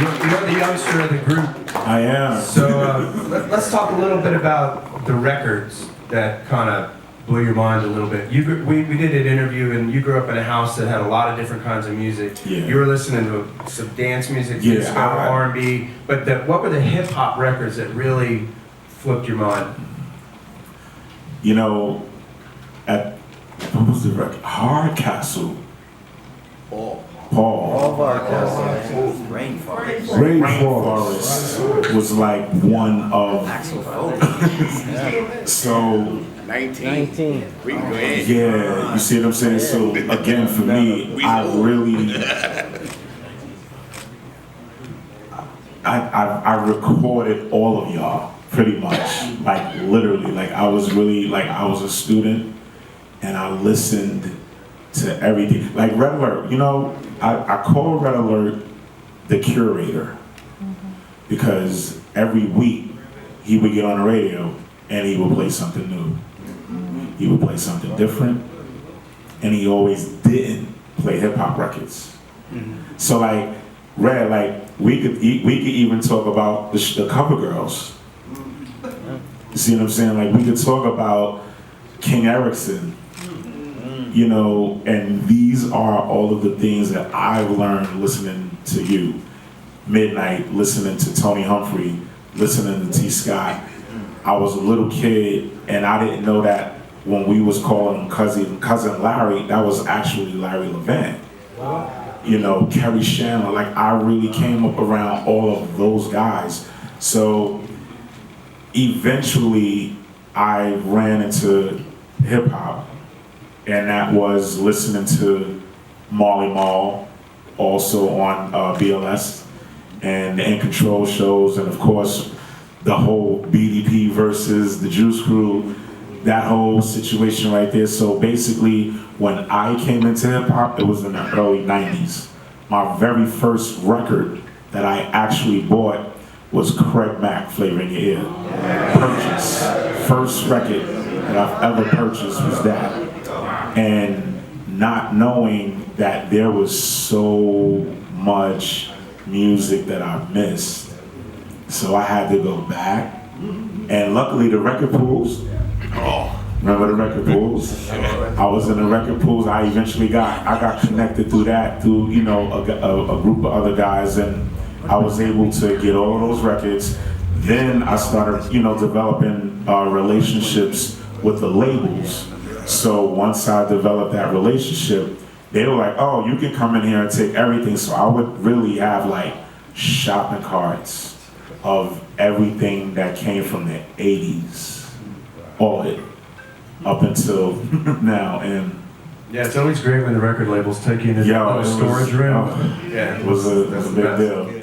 You're the youngster of the group. I am. So let's talk a little bit about the records that kind of blew your mind a little bit. We did an interview, and you grew up in a house that had a lot of different kinds of music. Yeah. You were listening to some dance music, Yeah, disco, R&B, but what were the hip hop records that really flipped your mind? You know, what was the record? Hardcastle. Paul. Rainforest was like one of. So. 19. Yeah, you see what I'm saying? So again, for me, I recorded all of y'all pretty much, like literally, like I was a student and I listened to everything. Like Red Alert, you know, I call Red Alert the curator because every week he would get on the radio and he would play something new. He would play something different, and he always didn't play hip hop records. So like Red, like we could even talk about the cover girls. You see what I'm saying? Like we could talk about King Erickson, you know, and these are all of the things that I've learned listening to you. Midnight, listening to Tony Humphrey, listening to T. Scott. I was a little kid and I didn't know that when we was calling him cousin Larry, that was actually Larry Levan. You know, Kerry Chandler, like I really came up around all of those guys. So eventually I ran into hip hop, and that was listening to Marley Marl, also on BLS, and the In Control shows, and of course the whole BDP versus the Juice Crew, that whole situation right there. So basically, when I came into hip hop, it was in the early 90s. My very first record that I actually bought was Craig Mack, Flavor in Your Ear. Purchase. First record that I've ever purchased was that. And not knowing that there was so much music that I missed. So I had to go back. And luckily the record pools, remember the record pools? I was in the record pools. I got connected through that, through, you know, a group of other guys, and I was able to get all of those records. Then I started, you know, developing relationships with the labels. So once I developed that relationship, they were like, oh, you can come in here and take everything. So I would really have like shopping carts of everything that came from the 80s, all of it, up until now. And yeah, it's always great when the record labels take you into the storage room. Yeah, it was a big deal.